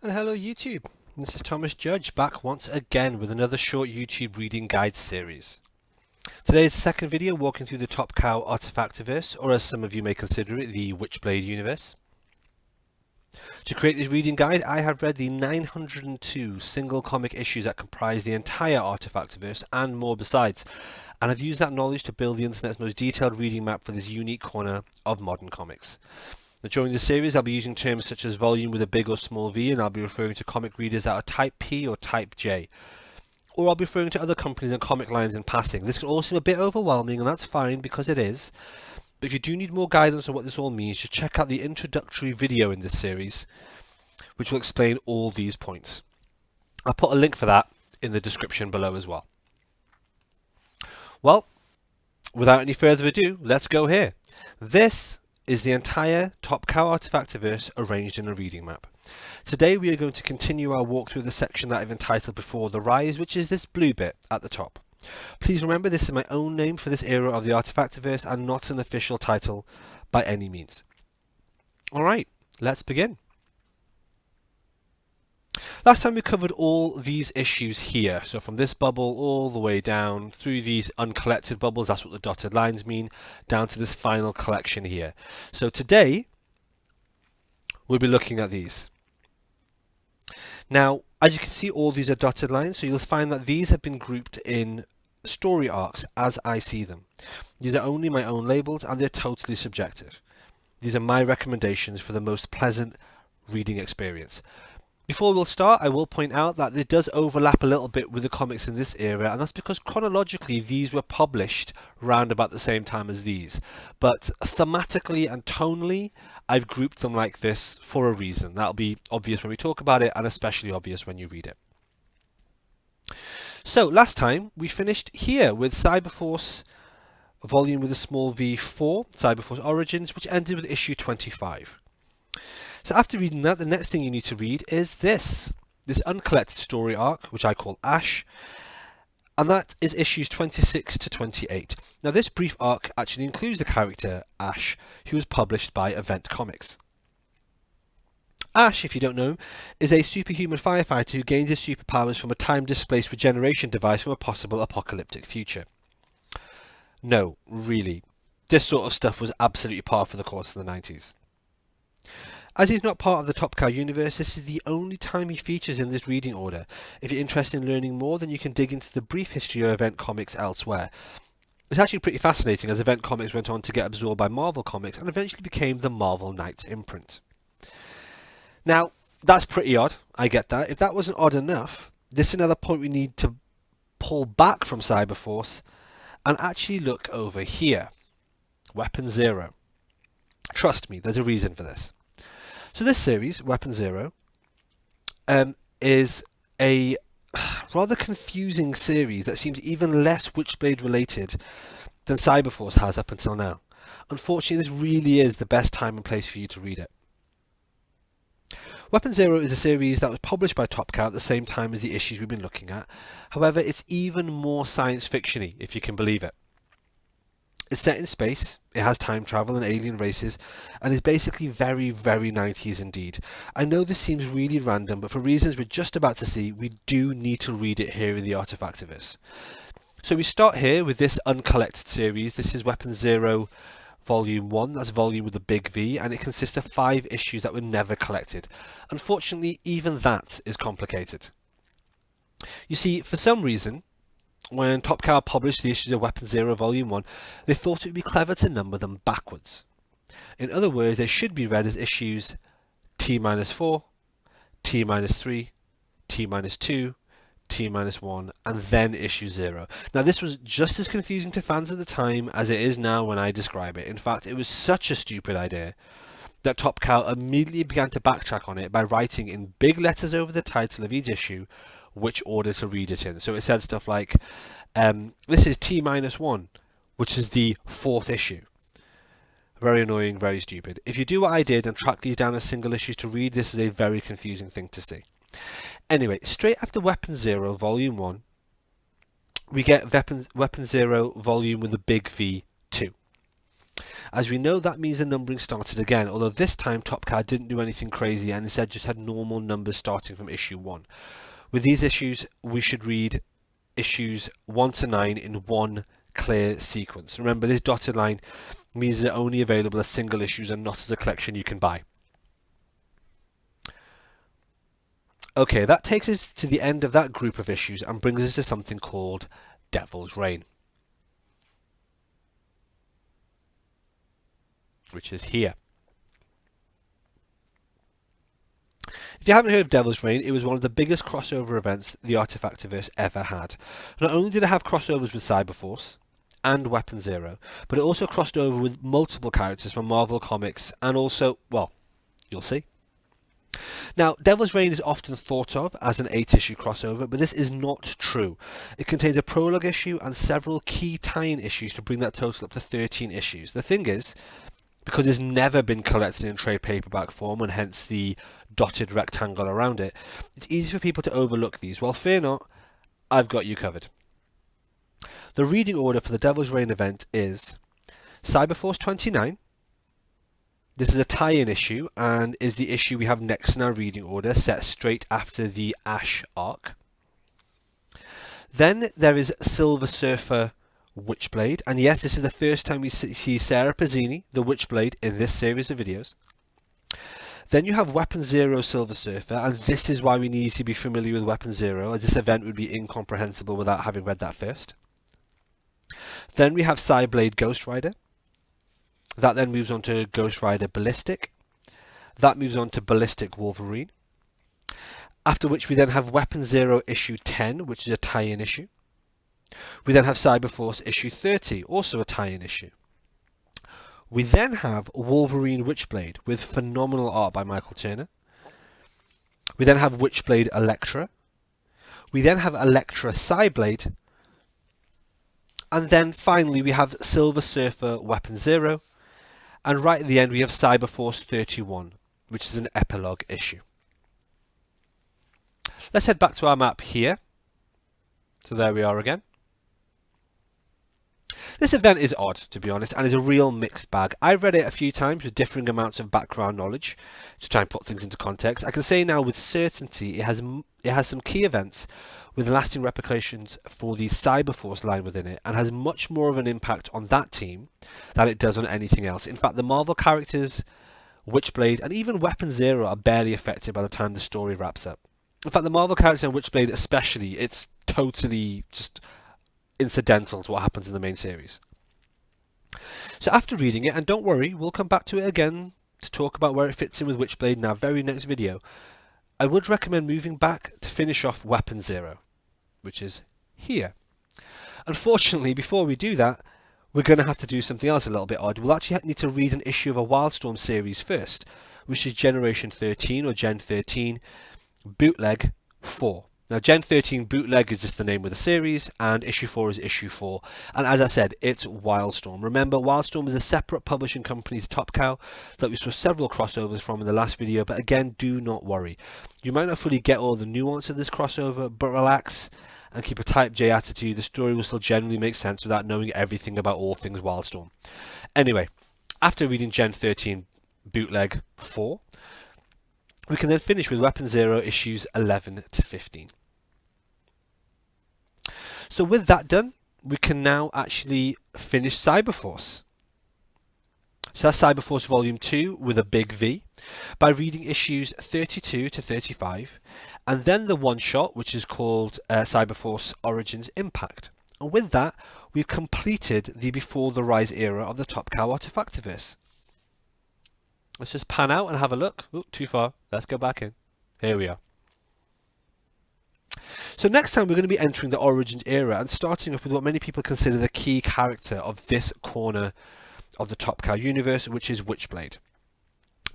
And hello YouTube, this is Thomas Judge back once again with another short YouTube reading guide series. Today is the second video walking through the top Cow Artifactiverse, or as some of you may consider it, the Witchblade universe. To create this reading guide, I have read the 902 single comic issues that comprise the entire Artifactiverse and more besides, and I've used that knowledge to build the internet's most detailed reading map for this unique corner of modern comics. Now, during the series, I'll be using terms such as volume with a big or small v, and I'll be referring to comic readers that are type P or type J. Or I'll be referring to other companies and comic lines in passing. This can all seem a bit overwhelming, and that's fine because it is. But if you do need more guidance on what this all means, just check out the introductory video in this series, which will explain all these points. I'll put a link for that in the description below as well. Well, without any further ado, let's go here. This is the entire Top Cow Artifactiverse arranged in a reading map. Today we are going to continue our walk through the section that I've entitled Before the Rise, which is this blue bit at the top. Please remember this is my own name for this era of the Artifactiverse and not an official title by any means. Alright, let's begin. Last time we covered all these issues here, so from this bubble all the way down through these uncollected bubbles, that's what the dotted lines mean, down to this final collection here. So today we'll be looking at these. Now, as you can see, all these are dotted lines, so you'll find that these have been grouped in story arcs as I see them. These are only my own labels and they're totally subjective. These are my recommendations for the most pleasant reading experience. Before we'll start, I will point out that this does overlap a little bit with the comics in this era, and that's because chronologically these were published round about the same time as these. But thematically and tonally, I've grouped them like this for a reason. That'll be obvious when we talk about it, and especially obvious when you read it. So, last time we finished here with Cyberforce volume with a small v4, Cyberforce Origins, which ended with issue 25. So after reading that, the next thing you need to read is this uncollected story arc, which I call Ash, and that is issues 26 to 28. Now this brief arc actually includes the character Ash, who was published by Event Comics. Ash, if you don't know him, is a superhuman firefighter who gains his superpowers from a time-displaced regeneration device from a possible apocalyptic future. No, really, this sort of stuff was absolutely par for the course in the 90s. As he's not part of the Top Cow universe, this is the only time he features in this reading order. If you're interested in learning more, then you can dig into the brief history of Event Comics elsewhere. It's actually pretty fascinating, as Event Comics went on to get absorbed by Marvel Comics and eventually became the Marvel Knights imprint. Now, that's pretty odd, I get that. If that wasn't odd enough, this is another point we need to pull back from Cyberforce and actually look over here. Weapon Zero. Trust me, there's a reason for this. So this series, Weapon Zero, is a rather confusing series that seems even less Witchblade related than Cyberforce has up until now. Unfortunately, this really is the best time and place for you to read it. Weapon Zero is a series that was published by Top Cow at the same time as the issues we've been looking at. However, it's even more science fiction-y, if you can believe it. It's set in space, it has time travel and alien races, and is basically very, very 90s indeed. I know this seems really random, but for reasons we're just about to see, we do need to read it here in the Artifactiverse. So we start here with this uncollected series. This is Weapon Zero Volume 1, that's volume with a big V, and it consists of 5 issues that were never collected. Unfortunately, even that is complicated. You see, for some reason, when Top Cow published the issues of Weapon Zero Volume 1, they thought it would be clever to number them backwards. In other words, they should be read as issues T-4, T-3, T-2, T-1, and then issue 0. Now this was just as confusing to fans at the time as it is now when I describe it. In fact, it was such a stupid idea that Top Cow immediately began to backtrack on it by writing in big letters over the title of each issue which order to read it in. So it said stuff like, this is T-1, which is the 4th issue. Very annoying, very stupid. If you do what I did and track these down as single issues to read, this is a very confusing thing to see. Anyway, straight after Weapon Zero Volume 1, we get Weapon Zero Volume with a big V 2. As we know, that means the numbering started again, although this time Top Cow didn't do anything crazy and instead just had normal numbers starting from issue 1. With these issues, we should read issues 1 to 9 in one clear sequence. Remember, this dotted line means they're only available as single issues and not as a collection you can buy. Okay, that takes us to the end of that group of issues and brings us to something called Devil's Reign, which is here. If you haven't heard of Devil's Reign, it was one of the biggest crossover events the Artifactiverse ever had. Not only did it have crossovers with Cyberforce and Weapon Zero, but it also crossed over with multiple characters from Marvel Comics and also, well, you'll see. Now, Devil's Reign is often thought of as an 8-issue crossover, but this is not true. It contains a prologue issue and several key tie-in issues to bring that total up to 13 issues. The thing is, because it's never been collected in trade paperback form and hence the dotted rectangle around it, it's easy for people to overlook these. Well, fear not, I've got you covered. The reading order for the Devil's Reign event is Cyberforce 29. This is a tie-in issue and is the issue we have next in our reading order, set straight after the Ash arc. Then there is Silver Surfer Witchblade, and yes, this is the first time we see Sarah Pazzini, the Witchblade, in this series of videos. Then you have Weapon Zero Silver Surfer, and this is why we need to be familiar with Weapon Zero, as this event would be incomprehensible without having read that first. Then we have Cyblade Ghost Rider. That then moves on to Ghost Rider Ballistic. That moves on to Ballistic Wolverine. After which we then have Weapon Zero issue 10, which is a tie-in issue. We then have Cyberforce issue 30, also a tie-in issue. We then have Wolverine Witchblade with phenomenal art by Michael Turner. We then have Witchblade Elektra. We then have Elektra Cyblade. And then finally we have Silver Surfer Weapon Zero. And right at the end we have Cyberforce 31, which is an epilogue issue. Let's head back to our map here. So there we are again. This event is odd, to be honest, and is a real mixed bag. I've read it a few times with differing amounts of background knowledge to try and put things into context. I can say now with certainty it has some key events with lasting repercussions for the Cyberforce line within it, and has much more of an impact on that team than it does on anything else. In fact, the Marvel characters, Witchblade, and even Weapon Zero are barely affected by the time the story wraps up. In fact, the Marvel character and Witchblade especially, it's totally just incidental to what happens in the main series. So after reading it, and don't worry, we'll come back to it again to talk about where it fits in with Witchblade in our very next video, I would recommend moving back to finish off Weapon Zero, which is here. Unfortunately, before we do that, we're going to have to do something else a little bit odd. We'll actually need to read an issue of a Wildstorm series first, which is Generation 13 or Gen 13 Bootleg 4. Now, Gen 13 Bootleg is just the name of the series, and issue 4 is issue 4. And as I said, it's Wildstorm. Remember, Wildstorm is a separate publishing company to Top Cow that we saw several crossovers from in the last video, but again, do not worry. You might not fully get all the nuance of this crossover, but relax and keep a Type J attitude. The story will still generally make sense without knowing everything about all things Wildstorm. Anyway, after reading Gen 13 Bootleg 4, we can then finish with Weapon Zero issues 11 to 15. So with that done, we can now actually finish Cyberforce. So that's Cyberforce Volume 2 with a big V by reading issues 32 to 35, and then the one-shot, which is called Cyberforce Origins Impact. And with that, we've completed the Before the Rise era of the Top Cow Artifactiverse. Let's just pan out and have a look. Ooh, too far. Let's go back in. Here we are. So next time we're going to be entering the Origins era and starting off with what many people consider the key character of this corner of the Top Cow universe, which is Witchblade.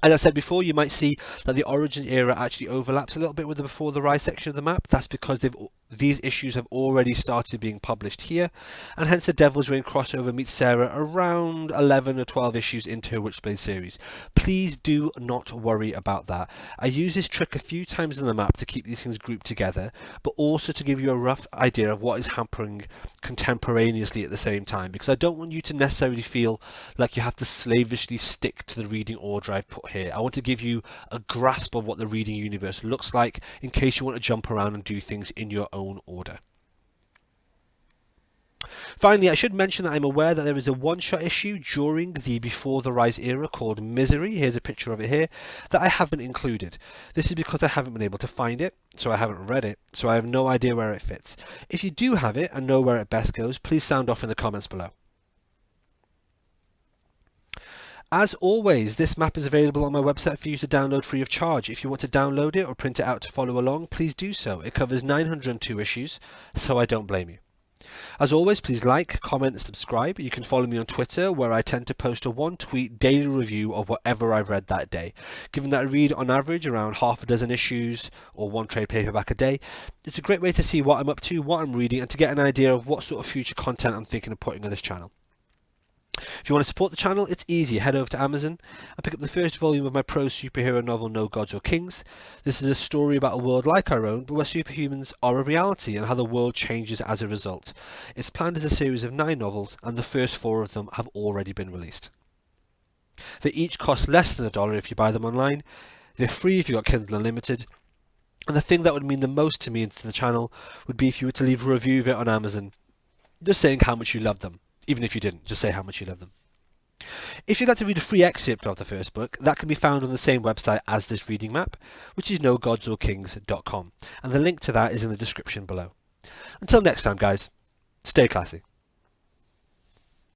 As I said before, you might see that the Origins era actually overlaps a little bit with the Before the Rise section of the map. That's because These issues have already started being published here, and hence the Devil's Reign crossover meets Sarah around 11 or 12 issues into her Witchblade series. Please do not worry about that. I use this trick a few times in the map to keep these things grouped together, but also to give you a rough idea of what is happening contemporaneously at the same time, because I don't want you to necessarily feel like you have to slavishly stick to the reading order I've put here. I want to give you a grasp of what the reading universe looks like in case you want to jump around and do things in your own order. Finally, I should mention that I'm aware that there is a one-shot issue during the Before the Rise era called Misery, here's a picture of it here, that I haven't included. This is because I haven't been able to find it, so I haven't read it, so I have no idea where it fits. If you do have it and know where it best goes, please sound off in the comments below. As always, this map is available on my website for you to download free of charge. If you want to download it or print it out to follow along, please do so. It covers 902 issues, so I don't blame you. As always, please like, comment and subscribe. You can follow me on Twitter, where I tend to post a one-tweet daily review of whatever I've read that day. Given that I read on average around half a dozen issues or one trade paperback a day, it's a great way to see what I'm up to, what I'm reading, and to get an idea of what sort of future content I'm thinking of putting on this channel. If you want to support the channel, it's easy. Head over to Amazon and pick up the first volume of my prose superhero novel, No Gods or Kings. This is a story about a world like our own, but where superhumans are a reality and how the world changes as a result. It's planned as a series of 9 novels, and the first 4 of them have already been released. They each cost less than $1 if you buy them online. They're free if you've got Kindle Unlimited. And the thing that would mean the most to me and to the channel would be if you were to leave a review of it on Amazon, just saying how much you love them. Even if you didn't, just say how much you love them. If you'd like to read a free excerpt of the first book, that can be found on the same website as this reading map, which is nogodsorkings.com, and the link to that is in the description below. Until next time, guys, stay classy.